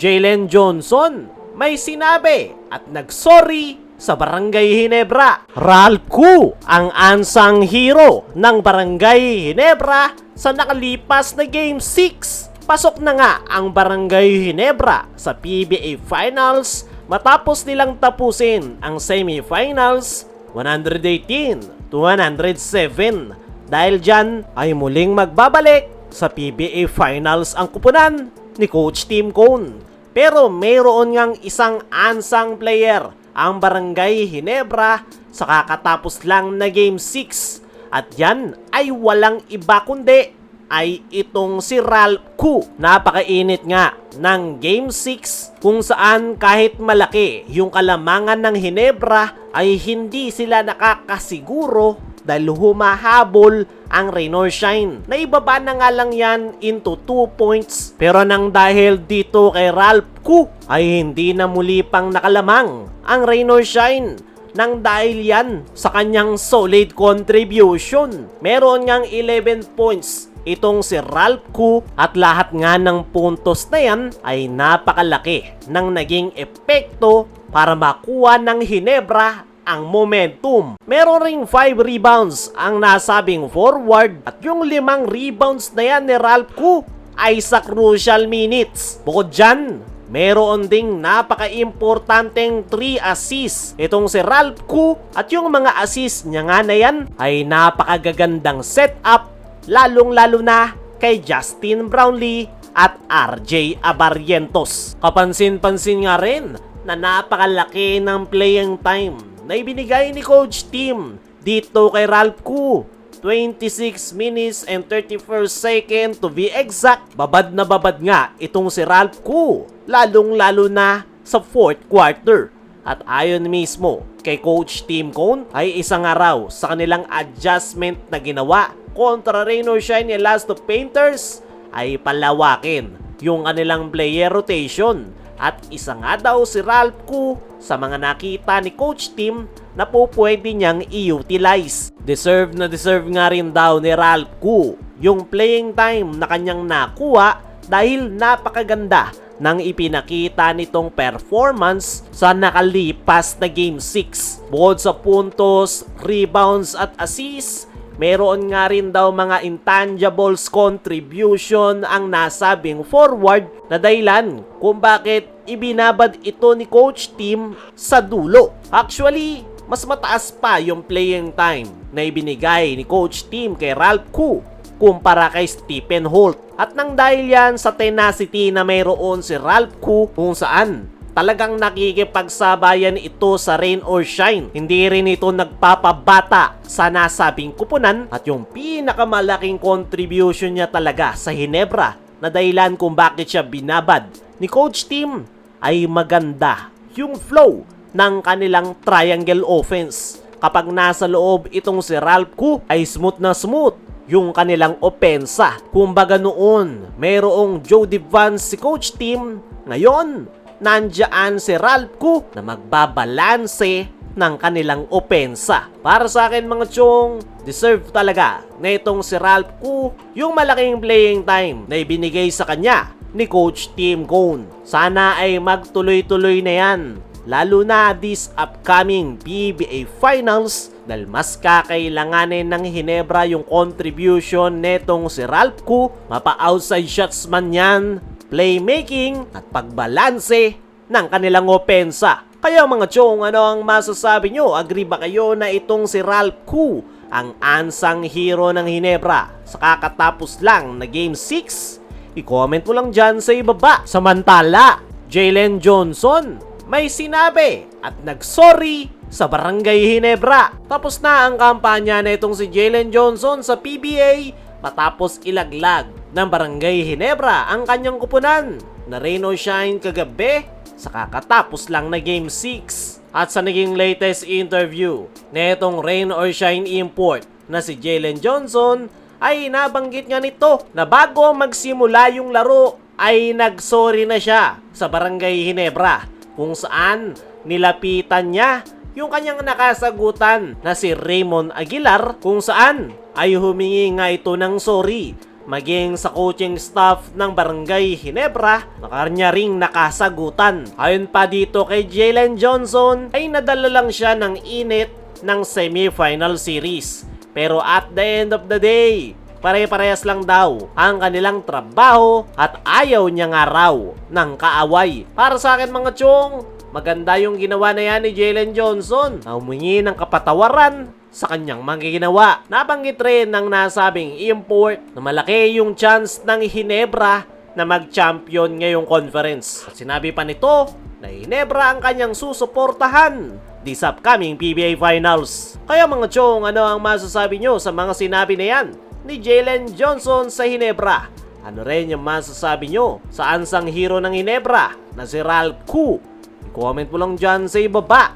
Jalen Johnson may sinabi at nagsorry sa Barangay Ginebra. Ralph Koo ang unsung hero ng Barangay Ginebra sa nakalipas na Game 6. Pasok na nga ang Barangay Ginebra sa PBA Finals matapos nilang tapusin ang semifinals 118-107. Dahil dyan ay muling magbabalik sa PBA Finals ang kupunan ni Coach Tim Cone. Pero mayroon ngang isang unsung player ang Barangay Ginebra sa kakatapos lang na Game 6. At yan ay walang iba kundi ay itong si Ralph Koo. Napakainit nga ng Game 6 kung saan kahit malaki yung kalamangan ng Ginebra ay hindi sila nakakasiguro dahil humahabol ang Rain or Shine. Naibaba na nga lang yan into 2 points. Pero nang dahil dito kay Ralph Koo ay hindi na muli pang nakalamang ang Rain or Shine. Nang dahil yan sa kanyang solid contribution. Meron ngang 11 points itong si Ralph Koo at lahat nga ng puntos na yan ay napakalaki ng naging epekto para makuha ng Ginebra ang momentum. Meron ring 5 rebounds ang nasabing forward at yung 5 rebounds na yan ni Ralph Koo ay sa crucial minutes. Bukod dyan, meron ding napaka-importanteng 3 assists itong si Ralph Koo at yung mga assists niya nga na yan ay napakagagandang setup lalong-lalo na kay Justin Brownlee at RJ Abarrientos. Kapansin-pansin nga rin na napakalaki ng playing time na ibinigay ni Coach Tim dito kay Ralph Koo. 26 minutes and 31st second to be exact. Babad na babad nga itong si Ralph Koo, lalong-lalo na sa 4th quarter. At ayon mismo kay Coach Tim Cone ay isang araw sa kanilang adjustment na ginawa kontra Rain or Shine ni Last of Painters ay palawakin yung kanilang player rotation. At isa nga daw si Ralph Koo sa mga nakita ni Coach Tim na po pwede niyang i-utilize. Deserve nga rin daw ni Ralph Koo yung playing time na kanyang nakuha dahil napakaganda ng ipinakita nitong performance sa nakalipas na Game 6. Bukod sa puntos, rebounds at assists, meron nga rin daw mga intangibles contribution ang nasabing forward na dahilan kung bakit ibinabad ito ni Coach Tim sa dulo. Actually, mas mataas pa yung playing time na ibinigay ni Coach Tim kay Ralph Koo kumpara kay Stephen Holt. At nang dahil yan sa tenacity na mayroon si Ralph Koo kung saan talagang nakikipagsabayan ito sa Rain or Shine. Hindi rin ito nagpapabata sa nasabing kupunan at yung pinakamalaking contribution niya talaga sa Ginebra na dahilan kung bakit siya binabad ni Coach Tim ay maganda yung flow ng kanilang triangle offense. Kapag nasa loob itong si Ralph Koo ay smooth na smooth yung kanilang opensa. Kumbaga noon mayroong Jody Vance si Coach Tim, ngayon nandiyan si Ralph Koo na magbabalanse ng kanilang opensa. Para sa akin mga chong, deserve talaga na itong si Ralph Koo yung malaking playing time na ibinigay sa kanya ni Coach Tim Cone. Sana ay magtuloy-tuloy na yan, lalo na this upcoming PBA Finals dahil mas kakailanganin ng Ginebra yung contribution netong si Ralph Koo. Mapa-outside shots man yan, playmaking at pagbalanse ng kanilang opensa. Kaya mga chong, ano ang masasabi nyo? Agree ba kayo na itong si Ralph Koo ang unsung hero ng Ginebra sa kakatapos lang na Game 6? I-comment mo lang dyan sa ibaba. Samantala, Jalen Johnson may sinabi at nagsorry sa Barangay Ginebra. Tapos na ang kampanya na itong si Jalen Johnson sa PBA matapos ilaglag ng Barangay Ginebra ang kanyang kupunan na Rain or Shine kagabi sa kakatapos lang na Game 6. At sa naging latest interview na itong Rain or Shine import na si Jalen Johnson ay nabanggit nga nito na bago magsimula yung laro ay nagsorry na siya sa Barangay Ginebra kung saan nilapitan niya yung kanyang nakasagutan na si Raymond Aguilar kung saan ay humingi nga ito ng sorry maging sa coaching staff ng Barangay Ginebra na kanya ring nakasagutan. Ayon pa dito kay Jalen Johnson ay nadala lang siya ng init ng semi-final series. Pero at the end of the day, pare-parehas lang daw ang kanilang trabaho at ayaw niya nga raw ng kaaway. Para sa akin mga chong, maganda yung ginawa na yan ni Jalen Johnson na humingi ng kapatawaran sa kanyang mga ginawa. Nabanggit rin ng nasabing import na malaki yung chance ng Ginebra na mag-champion ngayong conference. At sinabi pa nito na Ginebra ang kanyang susuportahan this upcoming PBA Finals. Kaya mga chong, ano ang masasabi nyo sa mga sinabi na yan ni Jalen Johnson sa Ginebra? Ano rin yung masasabi nyo sa ansang hero ng Ginebra na si Ralph Koo? I-comment mo lang dyan sa ibaba.